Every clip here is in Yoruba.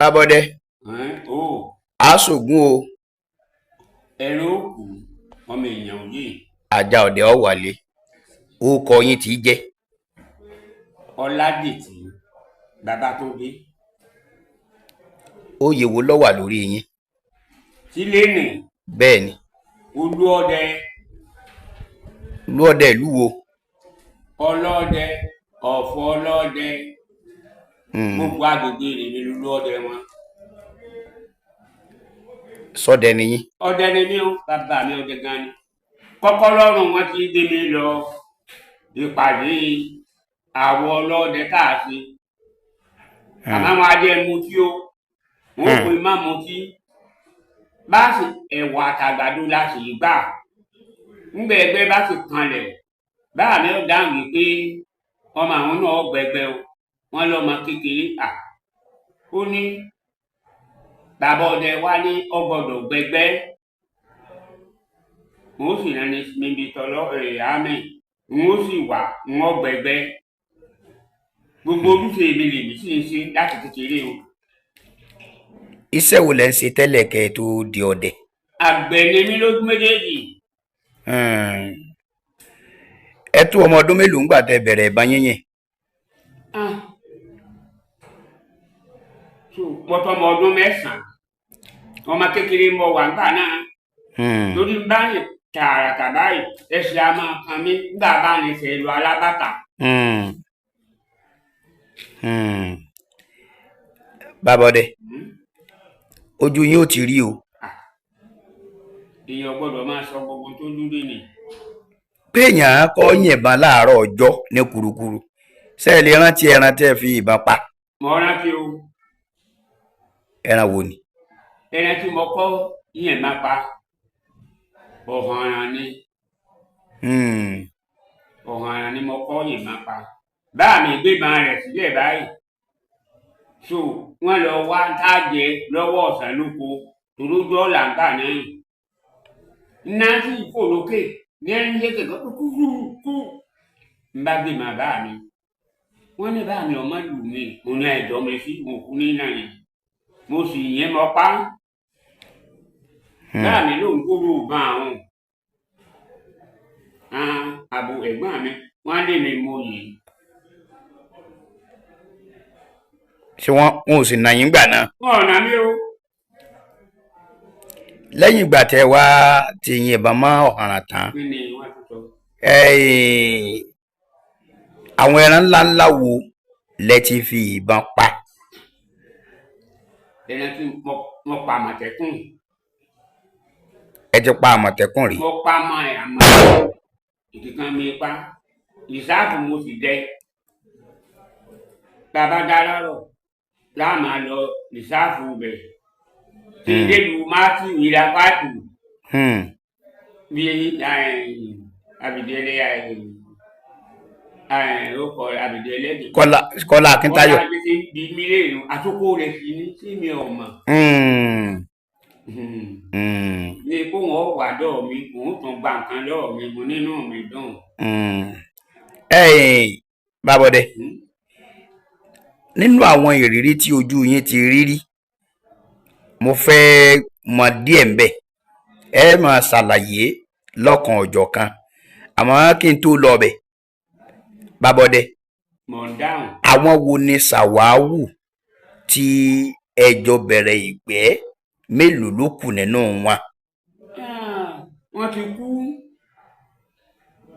Abọ́dẹ. Ó. Aṣògùn o. Ẹran òkú ọmọ èèyàn yìí. Àjà ọ̀dẹ̀ ọ̀ wálé. Orúkọ yín tí jẹ́. Ọládètì Babátúndé. Oyè wo ló wà lórí yín? Sílé nì. Bẹ́ẹ̀ ni. Olúọdẹ. Olúọdẹ ìlú wo? Ọlọ́dẹ, Ọ̀fọ̀ ọlọ́dẹ. Gbogbo agbègbè rẹ̀ ni olúọdẹ wọn. Sọdẹ ni yín? Ọdẹ ni mí o, bàbá mi ọdẹ gan ni. Kọ́kọ́ lọ́rùn wọn ti gbé mi lọ ìpàdé àwọn ọlọ́dẹ káàsì. Àmọ́ wọn adé mutí o, wọn kò má mutí. Báàsì ẹ̀wà àtàgbàdo láti gbà. Ńgbẹ́ ẹgbẹ́ bá ti kanlẹ̀, báà mi ò dáhùn wípé ọmọ àwọn náà gbẹgbẹ o. Wọ́n lọ́mọ kékeré à. Ó ní bàbá ọdẹ wá ní ọgbọ́dọ̀ gbẹgbẹ́. Wọ́n sì rán ní níbi tọ́lọ́ àmì. Wọ́n sì wà wọ́n gbẹgbẹ́. Gbogbo ojúṣe mi lèmi sì ń ṣe láti kékeré o. Iṣẹ́ wo lẹ ń ṣe tẹ́lẹ̀ kẹ́ ẹ tó di ọdẹ? Àgbẹ̀ ni mí lójú méjèèjì. Ẹ tó ọmọ ọdún mélòó ńgbà tẹ́ bẹ̀rẹ̀ ìbọn yínyìn? Mo tọmọ ọdún 9. Ọmọ kékeré mọ wà nígbà náà. Lórí báyìí tààràtà báyìí ẹsẹ̀ a máa kan mí nígbà bá ní ṣe lu alábàtà. Bàbọ̀dẹ, ojú yín ò ti rí o. Èèyàn gbọ́dọ̀ máa sọ gbogbo tó dúró ni. Péèyàn kọ́ yìnbọn láàárọ̀ ọjọ́ ní kurukuru. Ṣé ẹ lè rántí ẹran tẹ́ fi ìbọn pa? Mo rántí o. Ẹran wo ni? Ẹran tí mo kọ́ yìnyín máa pa ọ̀hànràn ni. Ọ̀hànràn ni mo kọ́ yìnyín máa pa. Báà mi gbébọn rẹ̀ sílẹ̀ báyìí. So wọ́n lọ wá táàjẹ lọ́wọ́ ọ̀sán lóko torójú ọ̀là ń bà náà. Iná sí ìfò lókè ní ẹni lékè kúkúrú. Ń bá gbé màá bá mi. Wọ́n ní bá mi ọmọ lù mí. Mo ní ẹ̀dọ́ mi sí mo kú ní náà yẹn. Mo sì yẹn mọ pa. Bá mi ló ń kúrò bá àwọn. Àbò ẹ̀gbọ́n mi wọ́n lé mi mo yìí. Ṣé wọn ò sì nà yín gbà náà? Wọn ò nà mí o. Lẹ́yìn ìgbà tẹ́ wá ti yìnbọn mọ́ ọ̀hànràn tán. Kí ni wọ́n ti sọ? Àwọn ẹran ńláńlá wo lẹ ti fi ìbọn pa? Ẹran tí mo pa Àmọ̀tẹ́kùn. Ẹ ti pa Àmọ̀tẹ́kùn rí? Mo pa mọ́ ẹ̀ àmọ́ ìkìkan mi pa. Ìsáàfù mo sì dẹ. Bàbá Dárárọ̀ láàmà lọ ìsáàfù bẹ̀. Tí ìdèlú Máàtì ìlà pàtó. Bí Abìdélé ó kọ Abìdélé. Kọ́lá Akíntayọ̀. Kọ́lá Akíntayọ̀ bí mílíọ̀nù àtúkò rẹ̀ sí ní sí mi ò mọ̀. Ní kó wọn wà dọ́ọ̀ mi, òun tún gba nǹkan lọ́ọ̀ mi, mo nínú mi dùn. Bàbọ̀dẹ, nínú àwọn ìrírí tí ojú yín ti rí rí, mo fẹ́ mọ̀ díẹ̀ ń bẹ̀. Ẹ máa ṣàlàyé lọ́kan ọ̀jọ̀kan. Àmọ́ kí n tó lọ bẹ̀, Bàbọ̀dẹ, àwọn wo ni ṣàwáwù tí ẹjọ́ bẹ̀rẹ̀ ìgbẹ́? Mélòó ló kù nínú wọn? Wọ́n ti kú.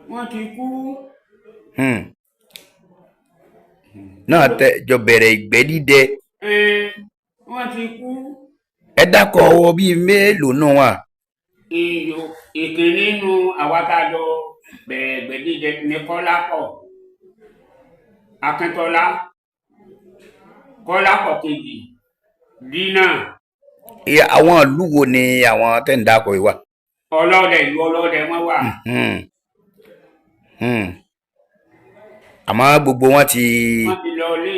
Wọ́n ti kú. Náà tẹjọ bẹ̀rẹ̀ ìgbẹ́ dídẹ. Wọ́n ti kú. Ẹ dákọ̀ ọwọ́ bíi mélòó nù wọn? Ìkín nínú àwátàjọ bẹ̀rẹ̀ ìgbẹ́ dídẹ ní Kọ́lápọ̀. Akíntọ́lá. Kọ́lápọ̀ kejì. Dínà. Àwọn ìlú wo ni àwọn tẹ́ ń dákọ̀ yìí wà? Ọlọ́dẹ ìlú ọlọ́dẹ wọ́n wà. Àmọ́ gbogbo wọn ti. Wọ́n ti lọ lé.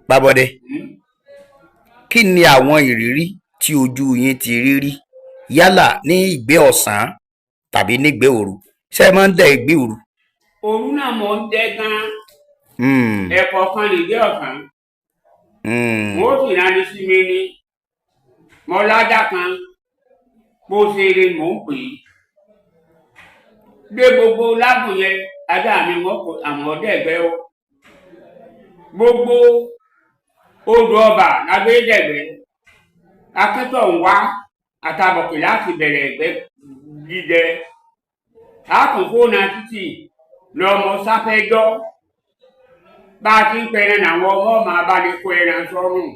Bàbọ̀dẹ, kí ni àwọn ìrírí tí ojú yín ti rí rí yálà ní ìgbẹ́ ọ̀sán tàbí nígbẹ́ òru? Ṣé ẹ máa ń dẹ ìgbẹ́ òru? Òru náà mọ̀ ń dẹ gan. ẹ̀kọ́ kan nìdí ọ̀sán wọ́n sì rání sí mi ní mọ́lájà kan Posi mò ń pè é dé gbogbo lágùn yẹn ajá mi wọ́n kò àwọn ọdẹ ẹgbẹ́ o gbogbo odò ọba lágbèdẹ̀gbẹ́ akẹ́tọ̀ ń wá àtàbọ̀kì láti bẹ̀rẹ̀ ẹgbẹ́ jíjẹ àkànfó náà títì lọ́mọ sáfẹ́jọ́ bá a ti ń pẹran àwọn ọmọ máa bá ní kó ẹran sọ́rùn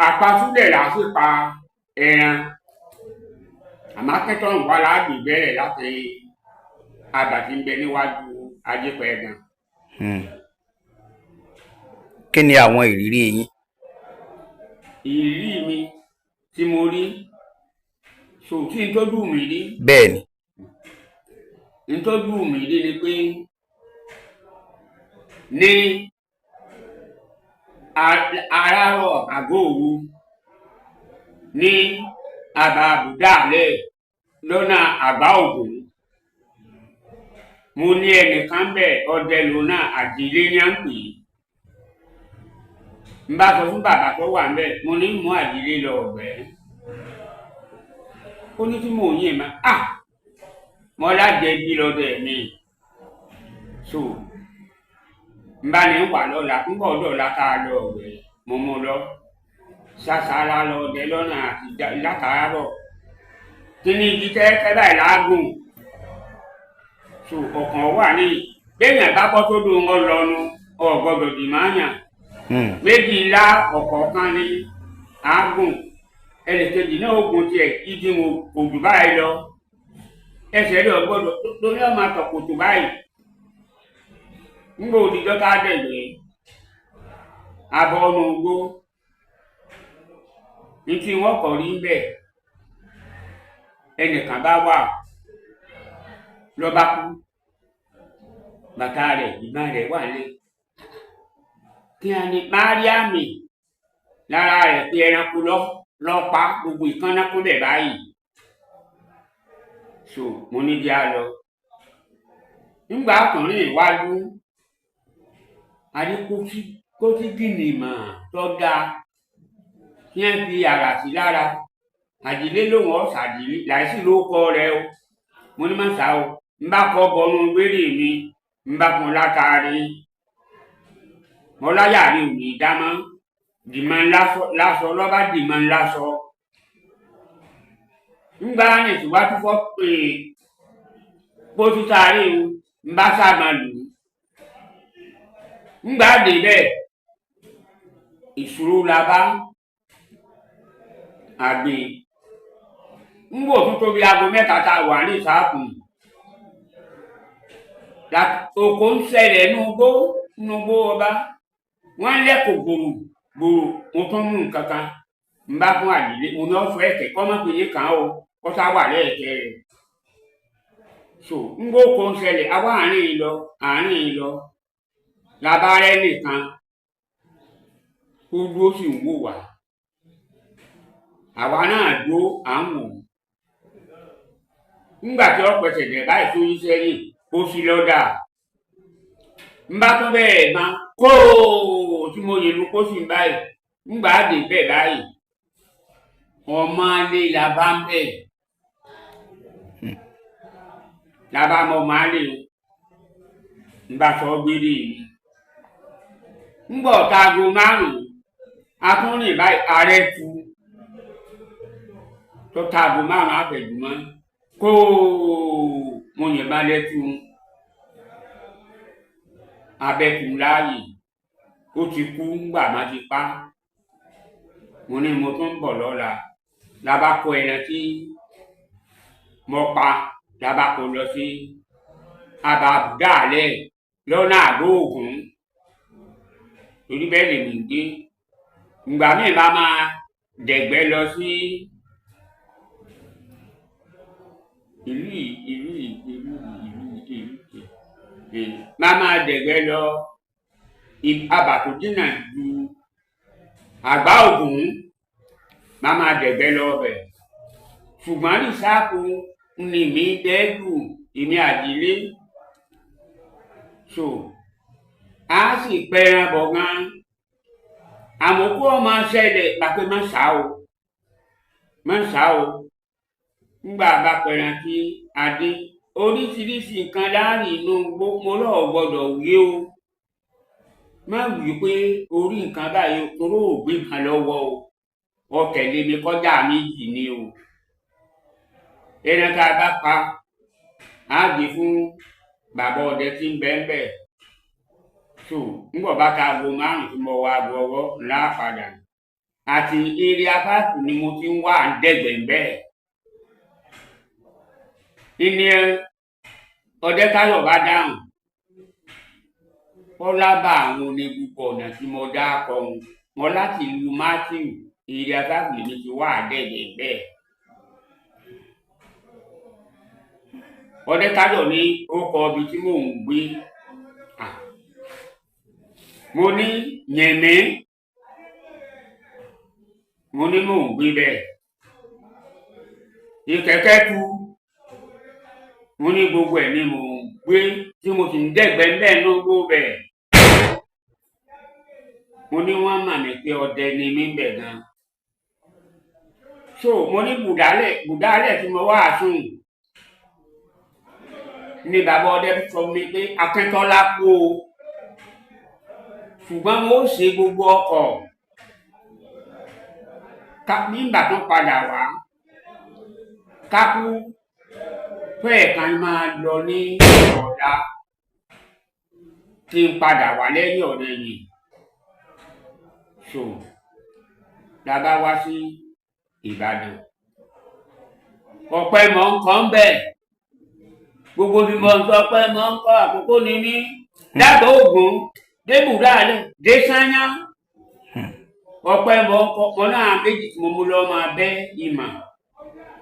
àpasúlẹ̀ láti pa ẹran àmọ́ akẹ́tọ̀ ń wá láàgbè bẹ̀rẹ̀ láti àbàtì ń bẹ níwájú ajẹ́pẹ̀ ẹ̀gàn. Kí ni àwọn ìrírí yín? Ìrírí mi tí mo rí sòtí n tó dùn mí rí. Bẹ́ẹ̀ni. N tó dùn mí rí ni pé ní àràárọ̀ àgọ́ òru ní àbá àbùdálẹ̀ lọ́nà àgbá ògùn mo ní ẹnìkan bẹ́ẹ̀ ọdẹ lónà àdìlé ní à ń pè é n bá sọ fún bàbá tó wà ńbẹ̀ mo ní mú àdìlé lọ ọ̀gbẹ́ ó ní tí mò ń yìn má mo lájẹ bí lọ́dọ̀ mi so n bá ní wà lọ́la ń bọ̀ lọ́la ká lọ ọ̀gbẹ́ mo mú lọ ṣàṣàrà lọ ọdẹ lọ́nà àti látàárọ̀ kí ni igi tẹ́tẹ́ báyìí lágùn so ọ̀kan wà ní béèyàn bá bọ́ tó dùn ọ lọ́nu ọ̀gbọ́dọ̀ dì máa yàn méjì ńlá ọ̀kọ̀ọ̀kan ní àágùn ẹnìkejì náà ogun tiẹ̀ igi mo kò jù báyìí lọ ẹsẹ̀ rẹ̀ ọ̀gbọ́dọ̀ lórí ọmọ àtọ̀kòtò báyìí ńgbò òdìjọ́ ká dẹ̀gbẹ́ abọ́ ọ̀nà ogbó ní tí wọ́n kọ̀ rí bẹ́ẹ̀ ẹnìkan bá wà lọ́ba kú bàtà rẹ̀ ìgbà rẹ̀ wà lé kí a ní máríàmì lára rẹ̀ pé ẹranko lọ́pa gbogbo ìkànnà kó bẹ̀ báyìí so mo ní bí a lọ nígbà ọkùnrin ìwájú adékòtí gìnì mà tó ga kí ẹ fi àrà sí lára àdìlé lòun ọ̀sàdìlé láìsí ló kọ rẹ o mo ní má sá o n bá kọ bọnú gbére mi n bá kun látàrí mo láyà rí òní dámọ dìmọ lásọ lọba dìmọ lásọ ńgbà ní ìtìwájú fọ pé bó ti sáré o n bá sábà lù ú ńgbà dé bẹ́ẹ̀ ìṣòro la bá àgbè ńgbò tó tóbi aago mẹ́ta tá a wà ní ìsáàpù oko ń ṣẹlẹ̀ nùgbó ọba wọ́n lẹ́kọ̀ọ́ gbòòrò mo tún mú nǹkan kan n bá fún àdìlé mo ní ọ̀fọ̀ ẹ̀kẹ́ kọ́ mọ́ pé yé kàn ó kọ́ sá wà lẹ́ẹ̀kẹ́ rẹ̀ so ńgbò oko ń ṣẹlẹ̀ awọ́ àárín lọ labarẹ́ nìkan ó dúró sì ń wò wá àwa náà dúró à ń wò ńgbà tí wọ́n pẹ̀sẹ̀ dẹ̀ báyìí tó yí sẹ́yìn ó sì lọ́dà ń bá tó bẹ́ẹ̀ máa kó tí mo yẹ lu kó sì ń báyìí ńgbà dé bẹ́ẹ̀ báyìí ọmọ alẹ́ la bá ń bẹ̀ la bá mọ ọmọ alẹ́ ń bá sọ gbére mi ńgbà ọ̀tago márùn-ún akúnrin báyìí ààrẹ tu tó tago márùn-ún àfẹ̀jùmọ́ kó mo yẹn bá lẹ́tù abẹ́tù láàyè ó ti kú ńgbà má ti pa mo ní mo tún ń bọ̀ lọ́la la bá kó ẹran tí mo pa la bá kó lọ sí àbàdàlẹ̀ lọ́nà àgọ́ ògùn torí bẹ́ẹ̀ lè mí dé ìgbà míì bá máa dẹ̀gbẹ́ lọ sí ìlú máa dẹ̀gbẹ́ lọ abàtò dínà ju àgbá ògùn máa dẹ̀gbẹ́ lọ ọbẹ̀ ṣùgbọ́n rìsáàpù ni mi dẹ́gù èmi àdílé so á sì pẹran bọ̀ gan àmọ́ kó ọmọ ṣẹlẹ̀ pàpẹ má sá o ńgbà bá pẹran kí adé oríṣiríṣi nǹkan láàrin inú gbogbo lọ́ọ̀ gbọ́dọ̀ wí o má wí pé orí nǹkan báyìí toró ògbé kan lọ́wọ́ o ọkẹ̀lé mi kọjá méjì ni o ẹran tá a bá pa á gbé fún bàbá ọdẹ tí ń bẹ́ẹ̀ bẹ́ẹ̀ so ńgbọ̀ bá ta aago márùn-ún tí mo wá aago ọwọ́ ńlá padà àti eré apáàpù ni mo ti ń wá àǹdẹ̀gbẹ̀ bẹ́ẹ̀ ìní ọdẹ káyọ̀ bá dáhùn ọlábà àwọn onígbùgbọ ọ̀nà tí mo dá kọ wọn láti lu matthew eré apáàpù ni ti wá àǹdẹ̀gbẹ̀ bẹ́ẹ̀ ọdẹ káyọ̀ ní ó kọ ibi tí mò ń gbé mo ní yẹ̀mí mo ní mò ń gbé bẹ́ẹ̀ ìkẹ̀kẹ́ tu mo ní gbogbo ẹ̀ ni mò ń gbé tí mo sì ń dẹ́gbẹ́ bẹ́ẹ̀ ló gbó bẹ́ẹ̀ mo ní wọ́n mà mí pé ọdẹ ni mí bẹ̀ gan so mo ní bùdálẹ̀ tí mo wá àsùn ní bàbá ọdẹ sọ mi pé Akíntọ́lá kú o ṣùgbọ́n mo ṣe gbogbo ọkọ̀ nígbà tó padà wá kákú fẹ́ẹ̀ kan máa lọ ní ọ̀la tí n padà wá lẹ́yìn ọ̀rẹ́ yìí so la bá wá sí Ìbàdàn ọ̀pẹ mọ̀ ń kọ́ ń bẹ̀ gbogbo bí mo sọ pé mọ̀ ń kọ́ àkókò ní ní dábọ̀ ògùn débùdá alẹ́ dé sáyá ọ̀pẹ mọ̀ ń kọ́ mọ́ náà méjì tí mo mú lọ máa bẹ́ ìmọ̀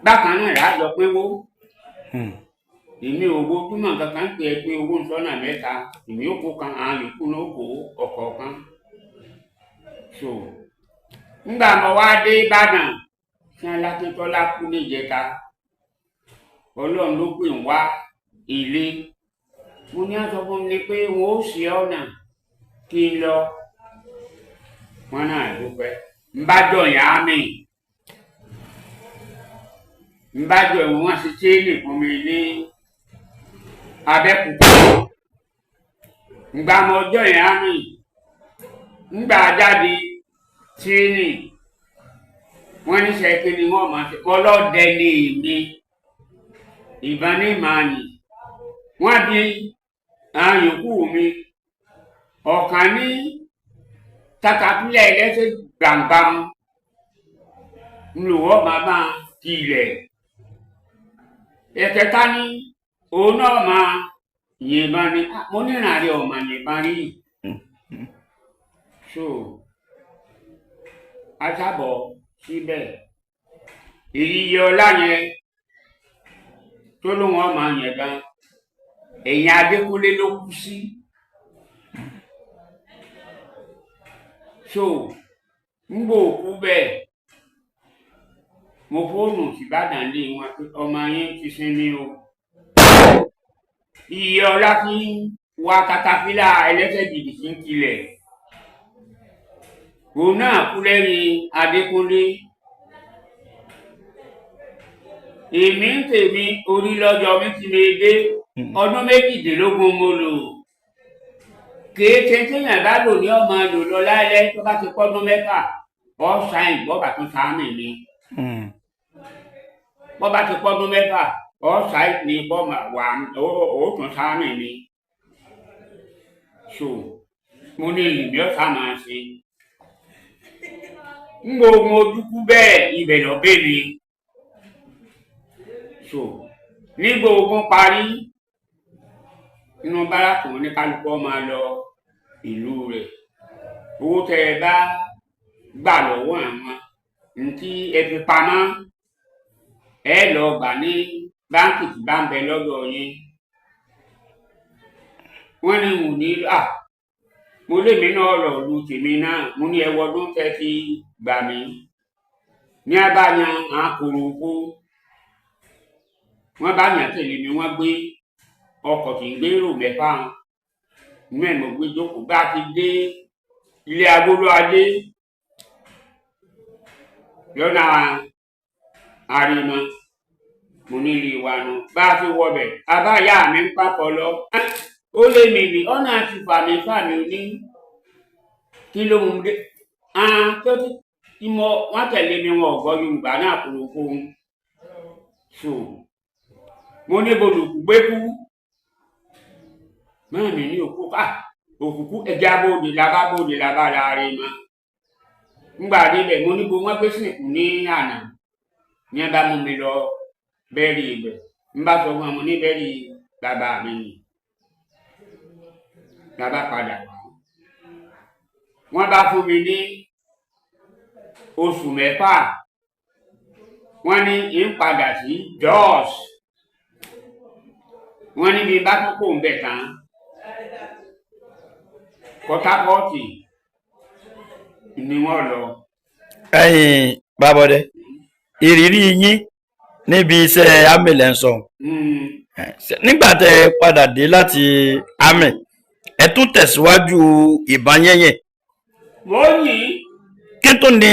bákan náà rà lọ pé wó èmi owó túmọ̀ kankan pé ẹ pé owó sọ́nà mẹ́ta èmi ó kó kan àwọn yòókù náà kó ọ̀kọ̀ọ̀kan so ńgbà mo wá dé Ìbàdàn tí Akíntọ́lá kú níjẹta Ọlọ́run ló pè ń wá ilé mo ní àsọ fún mi pé wọn ó ṣe ọ̀nà kí n lọ wọn náà dúpẹ́ ń bá jọyàn á mi ń bá jọ wọn sì chéènì fún mi ní Abẹ́òkúta ńgbà mọ jọyàn á mi ńgbà jáde chéènì wọn ní sẹ́kì ni wọ́n máa ṣe ọlọ́dẹ ní èmi ìbọn ní màánì wọ́n bí àwọn yòókù mi ọ̀kan ní takapílẹ̀ ẹlẹ́sẹ̀ gbàǹgbà ńlọ́wọ́ bàbá tilẹ̀ ẹ̀kẹta ní òun náà máa yìnbọn ní mo nírànlẹ́ ọ̀mà yìnbọn rí so ajábọ̀ síbẹ̀ ìyíyẹ ọlá yẹn tó ló wọn máa yẹn gan èyàn Adékúnlé ló kú sí so ńgbò òkú bẹ́ẹ̀ mo fóònù síbàdàn lé wọn pé ọmọ yẹn ti sinmi o ìyíyẹ ọlá fi wa katapila ẹlẹ́sẹ̀ gidi sí ń kilẹ̀ òun náà kú lẹ́yìn Adékúnlé èmi ń tèmi orí lọ́jọ́ mi ti lè dé ọdún méjìdínlógún mo lò kìí ṣe téèyàn bá lò ní ọmọ lò lọ láìlẹ́ tó bá ti pọ́dún mẹ́fà ọ̀sán ìgbọ́bà tó sáàmì ni bọ́ bá ti pọ́dún mẹ́fà ọ̀sán ní bọ́ọ̀mà wà òótún sáàmì ni so mo ní ìlú ọ̀sán máa ṣe ń gbogbo ojúkú bẹ́ẹ̀ ibẹ̀ lọ bẹ́ẹ̀ ni so nígbà ogun parí inú báràkù ní kálukú máa lọ ìlú rẹ̀ owó tẹ ẹ bá gbà lọ́wọ́ àwọn ntí ẹ fi pamọ́ ẹ lọ gbà ní báńkì tí bá ń bẹ lọ́dọ̀ yín wọ́n ní wù ní mo lémi náà lọ lu tèmi náà mo ní ẹwọ ọdún tẹ fi gbà mí ní abáyan àkòròkó wọ́n bá yàn tẹ̀lé mi wọ́n gbé ọkọ̀ tí ń gbèrò mẹ́fà mẹ́rin gbé jókòó bá ti dé ilé agbóló adé lọ́nà àrìmọ mo ní ilé wa nù bá ti wọbẹ̀ abáyá mi ń papọ̀ lọ ó lé mi ní ọ̀nà àti fàmì ní kí ló mú dé tó tí wọ́n tẹ̀lé mi wọn ọ̀gbọ́ Yorùbá náà kúrò fún so mo ní bolùkù gbé kú mẹ́rin ní òkùnkú ẹja bóde labá Laarin mọ́ ńgbà débẹ̀ mo ní bo wọ́n gbé sìnkú ní àná ní ẹ bá mú mi lọ bẹ́ẹ̀rì ibẹ̀ ń bá sọ fún ọmọ ní bẹ́ẹ̀rì bàbá mi nì bàbá padà wọ́n bá fún mi ní oṣù mẹ́fà wọ́n ní ń padà sí Jos wọ́n ní bí bá tó kó ń bẹ̀ tán Pọtakọọtì ni wọ́n lọ. ẹ̀yin Babode ìrírí yín níbi iṣẹ́ àmì lẹ́ ń sọ nígbà tẹ́ padà dé láti àmì ẹ tún tẹ̀síwájú ìbọn yẹ́yẹ́ wọ́n yìí kí tó ní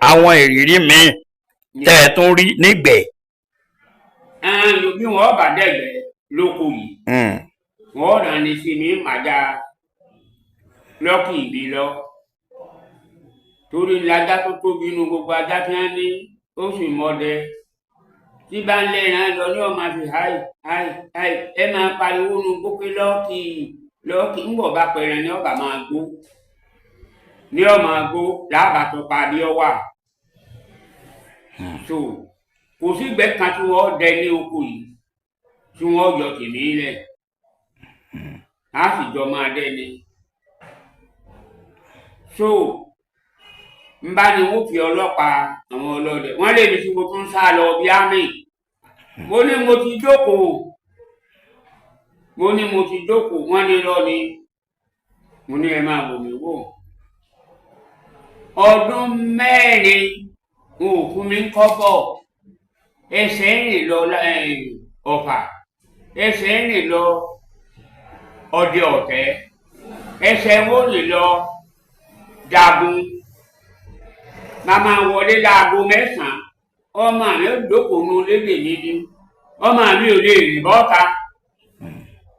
àwọn ìrírí míì tẹ́ ẹ tún rí nígbẹ̀ẹ́. bí wọ́n bá dẹ̀gbẹ́ lóko yìí wọ́n rà ní sí mi màjá lọ́kì ìbí lọ torí lajá tó tóbi inú gbogbo ajá tí wọ́n ní ó sì mọdẹ tí bá ń lẹ́ran lọ ní ọmọ àfi háì ẹ máa pariwo nu gbópé lọ́kì ń bọ̀ bá pẹ̀rẹ̀ ní ọba máa gbó ní ọmọ àgbo làbàtọ̀ pàdé ọwà so kò sí ìgbẹ́ kan tí wọ́n dẹ ní oko yìí tí wọ́n yọ tèmí lẹ̀ á sì jọ máa dẹ́ni so ń bá ní wọ́n fi ọlọ́pàá àwọn ọlọ́dẹ wọ́n lè ní tí mo tún sá lọ bí àmì mo ní mo ti jókòó wọ́n ní lọ ni mo ní ẹ máa wò mí wò ọdún mẹ́rin wọn ò fún mi kọ́bọ̀ ẹsẹ̀ rìn lọ Ọ̀fà ẹsẹ̀ rìn lọ Ọdẹ Ọ̀tẹ́ ẹsẹ̀ wọ́n rìn lọ Jagun màmá wọlé láago mẹ́sàn-án ọmọ mi ò dókòó lédè nídìí ọmọ mi ò lè rìn bọ́ta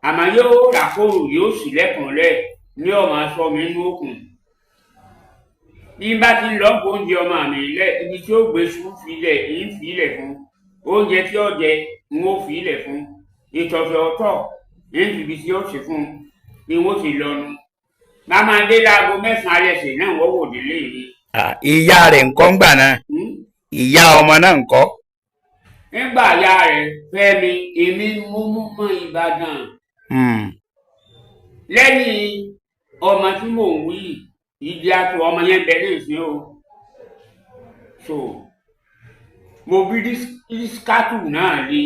àmọ́ yóò ràkóòrò yóò sì lẹ́kùnlẹ̀ ní ọmọ aṣọ mi ní òkun bí bá ti lọ bó oúnjẹ ọmọ mi lẹ ibi tí ó gbé sùn filẹ̀ ń filẹ̀ fún oúnjẹ tí ó jẹ ń ó filẹ̀ fún ìtọ̀fẹ̀ ọ̀tọ̀ ń fìbí tí ó sì fún ni wọ́n sì lọ́nu màmá dé láago mẹ́sàn-án alẹ́sẹ̀ náà wọ́n wò délé mi. ìyá rẹ̀ ńkọ́ ńgbà náà ìyá ọmọ náà ńkọ́. nígbà ìyá rẹ̀ fẹ́ mi èmi mú mọ́ Ìbàdàn lẹ́yìn ọmọ tí mò ń wí ìdí àtò ọmọ yẹn bẹ̀rẹ̀ ìsìn o so mo bí dísíkátù náà lé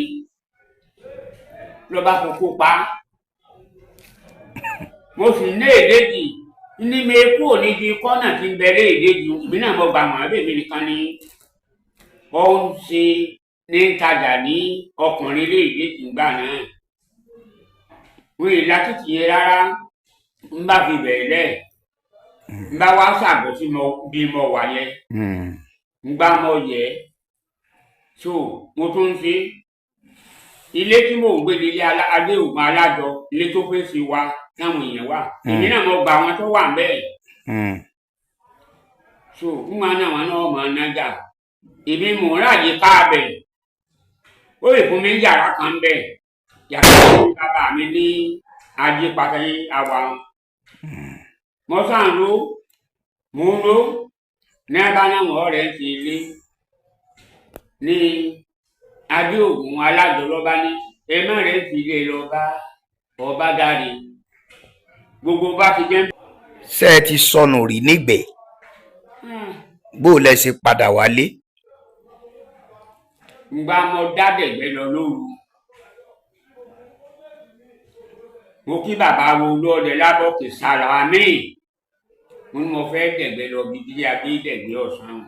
lọ́ba kókó pa mo sì ní èdèjì ní mi kú òní di kọ́nà tí ń bẹ̀rẹ̀ èdèjì ìbí náà mo gbà wọ́n abẹ́ mi nìkan ni ó ń ṣe ní tajà ní ọkùnrin lé èdèjì ńgbà náà wọ́n èyí látìtì yẹn rárá ń bá fi bẹ̀rẹ̀ lẹ̀ ń bá wá ṣàbọ̀ sí bí mo wà yẹn ń gbá mọ yẹ so mo tún ń ṣe ilé tí mò ń gbé ní ilé adé ògùn alájọ ilé tó fẹ́ sí wa táwọn èèyàn wà èmi náà mo gba àwọn tó wà ń bẹ́ẹ̀ so ń wá náà wọn náà máa nájà èmi mò ń ráàyè káàbẹ̀ ó lè fún mi yàrá kan bẹ́ẹ̀ yàrá tí bàbá mi ní ajé pàtàkì àwa mo sàn ló mo ń ló ní abánáwọn ọ̀rẹ́ ti ilé ní adé ògùn alájọ lọba ní ẹmọ rẹ ti ilé lọba ọba dáre gbogbo bá ti jẹ. ṣé ẹ ti sọnù rí nígbẹ̀ bó lẹ ṣe padà wálé. ngbà mo dádẹ̀gbẹ́ lọ lóru mo kí bàbá wo lọ́ọ̀dẹ lábọ́kè sára mi mo ní mo fẹ́ dẹ̀gbẹ́ lọ bí dídí abé dẹ̀gbẹ́ ọ̀sán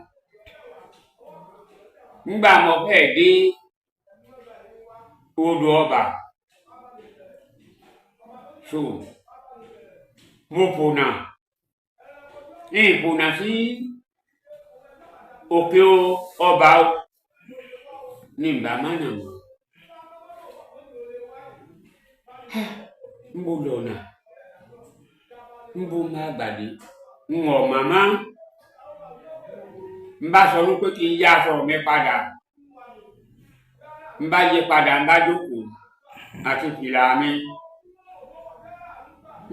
ngbà mo fẹ́ dé odò ọba so mo fònà ìfònà sí òkè ọba ní ìbámánà mọ́ ń bó lọ́nà ń bó má gbàdé ń wọ̀ màmá ń bá sọ wípé kí n yá aṣọ mi padà ń bá yí padà ń bá jókòó àti fìlà mi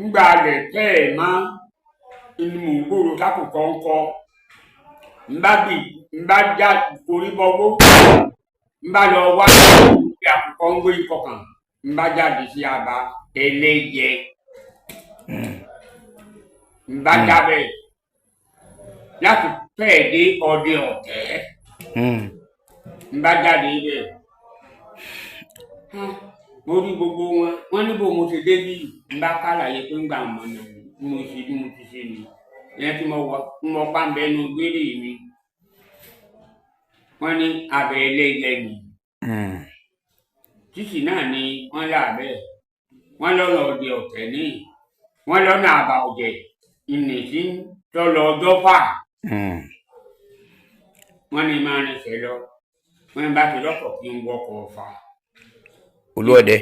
ń gbà lẹ̀ tẹ́ ẹ̀ má inú mò ń gbòòrò kákòókò ń kọ́ ń bá já orí bọ́gbó ń bá lọ wá ìgbé àkùkọ ń gbé ìkọkàn ń bá jáde sí àbá ẹlẹ́yẹ ń bá jábẹ́ láti fẹ́ẹ̀ dé ọdẹ ọ̀tẹ́ ń bá jáde ibẹ̀ mo rí gbogbo wọn níbo mo ti dé bí ń bá kálàyé pé ń gbà mọ́ náà mo ṣe bí mo ti ṣe ni ìyẹn tí mo pa ń bẹnu gbélé mi wọ́n ní abẹ ẹlẹ́yẹ ni títì náà ni wọ́n lábẹ́ wọ́n lọ́nà ọdẹ ọ̀tẹ̀ ní wọ́n lọ́nà àbà ọ̀jẹ̀ ìnìtí tọ́lọ ọjọ́ fà wọ́n ní máa rìnṣẹ́ lọ wọ́n bá ti lọ́kọ̀ kí n wọkọ̀ fà. Olúọdẹ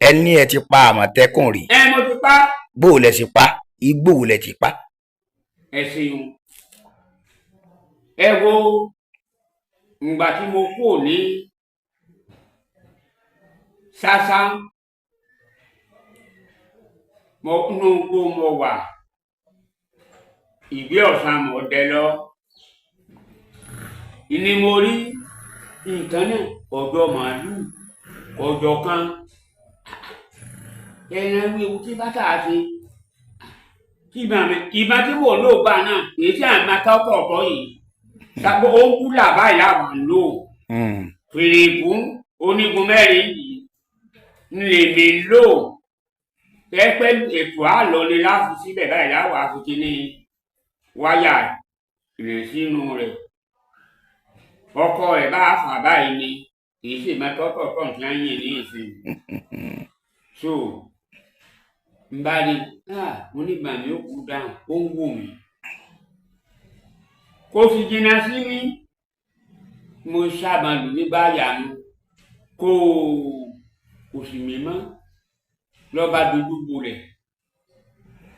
ẹni ẹ ti pa àmọ̀tẹ́kùn rí. Mo ti pa. bó o lẹ ti pa igbó o lẹ ti pa. ẹ ṣeun ẹ wo ìgbà tí mo kú ní ṣáṣá mo nú kó mo wà ìgbé ọ̀sán mo dẹ lọ ìní mo rí nǹkan náà ọ̀dọ̀ màálù ọ̀dọ̀ kan ẹran wíwu tí bàtà ṣe ìbá tí wò ló gbà náà èyí tí àmì akọ́kọ̀ ọ̀kọ́ yìí ṣàgbó ó ń kú làbá ìlàwà ń lò fèrè ìkún onígun mẹ́rin yìí ń lè mi lò pẹ́pẹ́ ètò àlọ́ ni láti síbẹ̀ báyìí láwà àfikún ní wáyà rẹ̀ sínú rẹ̀ ọkọ rẹ̀ bá fà báyìí ni kì í sì máa tọ́kọ̀ kọ̀ǹtì láyé ní ìsìn so ń bá rí mo ní bàmí ó kú dáhùn ó ń wò mí kò sì jìnnà sí mi mo sábà lù ní báyà mi kò sì mí mọ́ lọ́ba dojúbo rẹ̀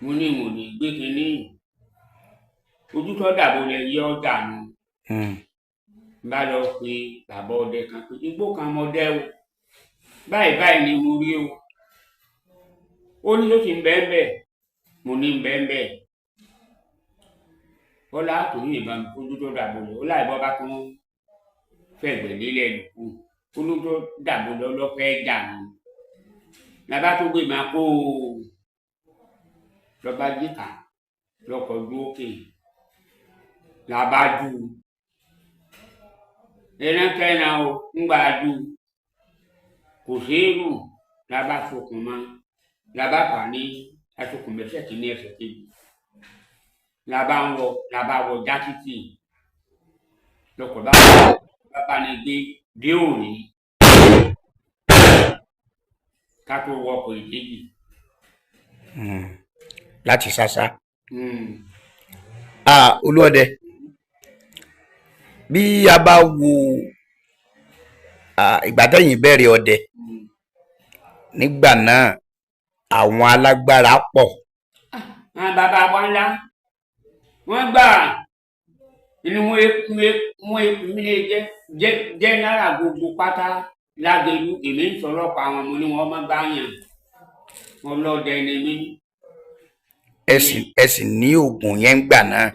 mo ní mo ní gbé kínní ojú tó dàbò rẹ̀ yí ọjà mi bá lọ pé bàbá ọdẹ kan pé igbó kan mọdẹ o báyìí báyìí ni mo rí o ó ní ló ti ń bẹ́ẹ̀ bẹ́ẹ̀ mo ní ń bẹ́ẹ̀ bẹ́ẹ̀ ọlá àtòyìn ìbọn ojú tó dàbò rẹ̀ ó láì bọ́ bá tún fẹ̀gbẹ́ lélẹ̀ lùkù ojú tó dàbò lọ lọ́fẹ́ jà mí làbá tó gbé máa kó lọ́ba jíkà lọ́kọ̀ lókè làbá jù ẹran kẹ́ran o ńgbà jù kò séèrù làbá fokùn mọ́ làbá fà ní asokùn mẹ́sẹ̀ kìíní ẹsẹ̀ kejì làbá wọ jásítì lọ́kọ̀ bá ní gbé dé òní ká tó wọkọ̀ ìdíjì. láti ṣáṣá. Olúọdẹ bí a bá wo ìgbà tẹ́yìn bẹ̀rẹ̀ ọdẹ nígbà náà àwọn alágbára pọ̀. Bàbá wa ńlá wọ́n gbà inú mi jẹ́ náírà gbogbo pátá lágẹ̀lú èmi ń sọ̀rọ̀ pa àwọn ọmọ ní wọ́n má bá yàn ọlọ́dẹ ni mí. ẹ sì ní oògùn yẹn ń gbà náà.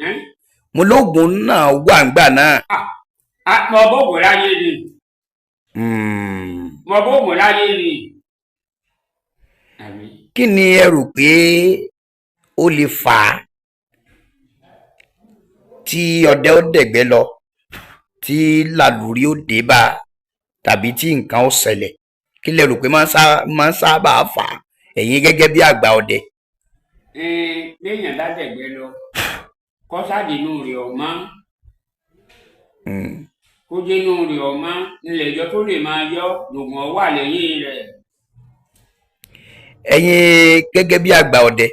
mo lóògùn náà wà ń gbà náà. mo bóògùn láyé ni. mo bóògùn láyé ni. kí ni ẹ rò pé ó lè fà á tí ọdẹ ó dẹ̀gbẹ́ lọ tí làlùrí ó dé bá tàbí tí nǹkan ó ṣẹlẹ̀ kí lẹ rò pé máa ń sábà fà á ẹ̀yin gẹ́gẹ́ bí àgbà ọdẹ. léèyàn bá dẹ̀gbẹ́ lọ kọ́sádìínú rẹ̀ ọ̀mọ́ kó dénú rẹ̀ ọ̀mọ́ ńlẹ̀jọ́ tó lè máa yọ lògùn ọwọ́ àlẹ́yìn rẹ̀. ẹ̀yin gẹ́gẹ́ bí àgbà ọdẹ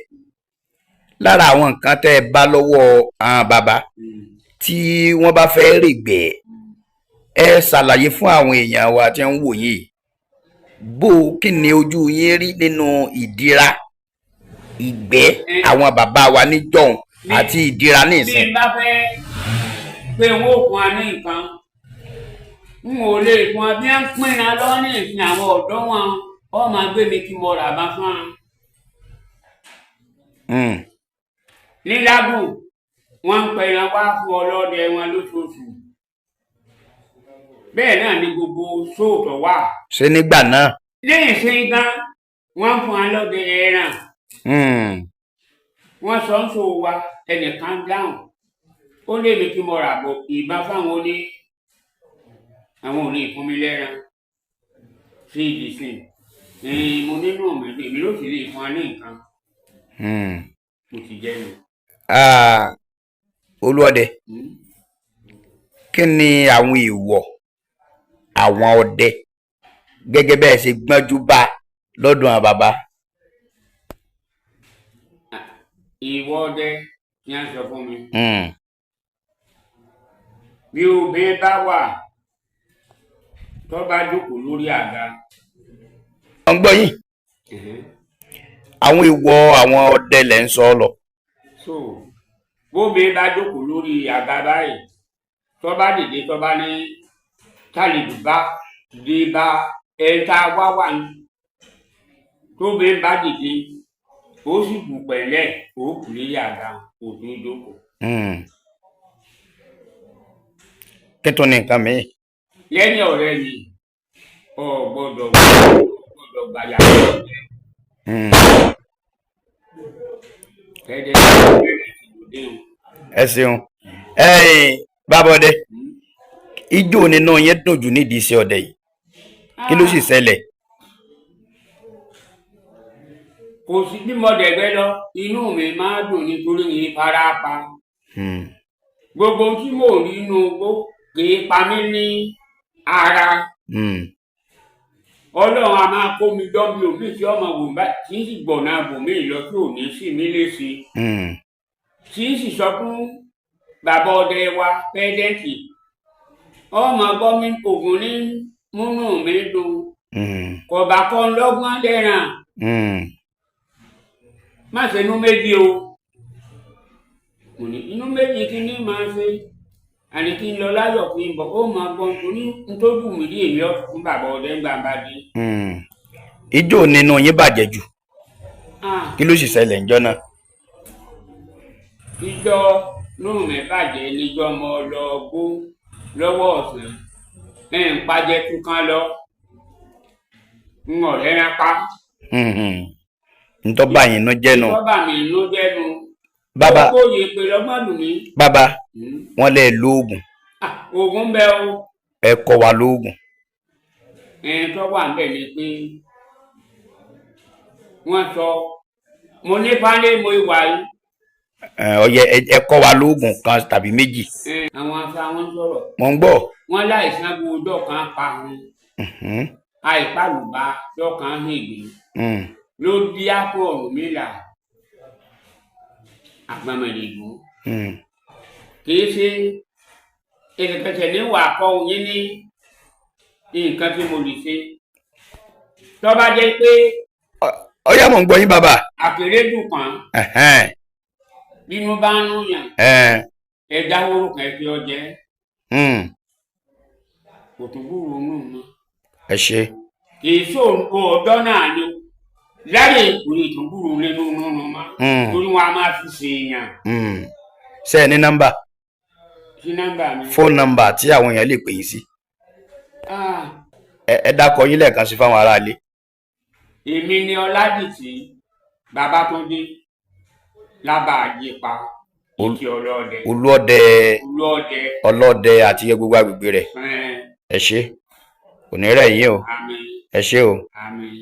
lára àwọn nǹkan tẹ́ ẹ bá lọ́wọ́ àwọn bàbá tí wọ́n bá fẹ́ règbẹ́ ẹ ṣàlàyé fún àwọn èèyàn wa tí ń wò yín bó kí ni ojú yín rí nínú ìdíra ìgbẹ́ àwọn bàbá wa níjọ́un àti ìdíra ní ìsìn. bí n bá fẹ́ pé n ó fún wa ní nǹkan n ò lè fún wa bí wọ́n ń pinna lọ́wọ́ ní ìsìn àwọn ọ̀dọ́ wọn ọ máa gbé mi kí mo rà bá fún wa. nílágùn wọ́n ń pẹran wá fún ọlọ́dẹ wọn lóṣooṣù bẹ́ẹ̀ náà ni gbogbo sóòtọ̀ wà. ṣé nígbà náà. lẹ́yìn sí gan wọ́n fún wa lọ́dẹ ẹran. wọ́n sọ ń sọ wa ẹnìkan dáhùn ó lé mi kí mo rà bọ̀ ìbá fáwọn oní àwọn òní ìfún mi lẹ́ran sí ìdìsìn mo nínú èmi ló sì lè fún wa ní nǹkan mo ti jẹ́ nu. Olúọdẹ kí ni àwọn èèwọ̀ àwọn ọdẹ gẹ́gẹ́ bẹ́ẹ̀ ṣe gbọ́njú bá lọ́dún àwọn bàbá. ìwọ ọdẹ ni a sọ fún mi. bí obìnrin bá wà tó bá jókòó lórí àga. wọ́n gbọ́ yín àwọn èèwọ̀ àwọn ọdẹ lẹ̀ ń sọ lọ. so bóbìnrin bá jókòó lórí àga báyìí tó bá dìde tó bá ní tálíbù bá dé bá ẹ̀ta wá wà ní tóbìnrin bá dìde ó sì bù pẹ̀lẹ́ ó kù lórí àga kò tó jókòó. kí tó ní nǹkan mìíràn. lẹ́yìn ọ̀rẹ́ mi ò gbọ́dọ̀ gbàyà ẹ ṣeun Bàbá-ọdẹ ijó nínú yẹn dùn jù nídìí iṣẹ́ ọdẹ yìí kí ló sì ṣẹlẹ̀. kò sí bí mo dẹ̀gbẹ́ lọ inú mi máa dùn nítorí yìí farapa gbogbo tí mò ń rí inú igbó kì í pa mí ní ara ọlọ́run a máa kó mi dọ́bí òbí tí ọmọ wò bá tí ń sì gbọ̀nà àbòmí lọ tí ò ní sí mi léṣe tí ń sì sọ fún bàbá ọdẹ wa pẹ́ẹ́dẹ́ǹtì ọmọ gbọ́mí ògùn ní múnú mi dùn kọ̀ọ̀bà kan lọ́gbọ́n lẹ́ràn má ṣe inú méjì o inú méjì kí ni máa ṣe àní kí n lọ láyọ̀ kí n bọ̀ ó máa gbọ́n torí ntójú mi rí èmi ọ̀fun fún bàbá ọdẹ ń gbà bá dé. ijó nínú yín bàjẹ́ jù kí ló sì ṣẹlẹ̀ ńjọ́ náà. ìjọ nínú mi bàjẹ́ níjọ́ ọmọ ọlọ́gbó lọ́wọ́ ọ̀sán ń pàjẹ́ túkan lọ ń ọ̀rẹ́ rán pa. ntọ́ bá yín inú jẹ́ nu. ntọ́ bá mi inú jẹ́ nu. bàbá ó yẹ pé lọ́gbọ́n lù mí. bàbá wọ́n lè lo oògùn. oògùn bẹ o. ẹ kọ́ wa lóògùn. tó wà níbẹ̀ ni pé wọ́n sọ mo ní pálí mo ìwà yìí. ọyẹ ẹ kọ́ wa lóògùn kan tàbí méjì. àwọn afẹ́ àwọn sọ̀rọ̀. mo ń gbọ́. wọ́n láìsàn gbọdọ̀ kan pa wọn. àìpàlùbá lọ́kàn hègbè. ló di àpò ọ̀rùn mi là àgbàmọ̀lẹ́gbò kì í ṣe ìrìnkẹsẹ̀ ní wà kọ́ yín ní nǹkan tí mo lè ṣe tó bá jẹ́ pé. ọyá mò ń gbọ́ yín bàbá. àkèré dùn kan nínú bá ń yàn ẹja wóró kan fi ọjẹ kò tó gbúròó nù mọ́. ẹ ṣe. kì í sóòrùn ọ̀dọ́ náà ni láyé ìkùnrin tó gbúrò nínú nínú ma torí wọn a máa fi ṣe èèyàn. ṣé ẹ ní nọ́mbà. sí nọ́mbà mi. fóònù nọ́mbà tí àwọn èèyàn lè pè yín sí. ẹ dákọ yín lẹ́ẹ̀kan sí fáwọn aráalé. èmi ni Ọládìtì Babátúndé lábàájípa ìkí ọlọ́dẹ. ọlọ́dẹ àti gbogbo agbègbè rẹ̀. ẹ ṣé kò ní rẹ̀ yín o. àmín. ẹ ṣé o. àmín.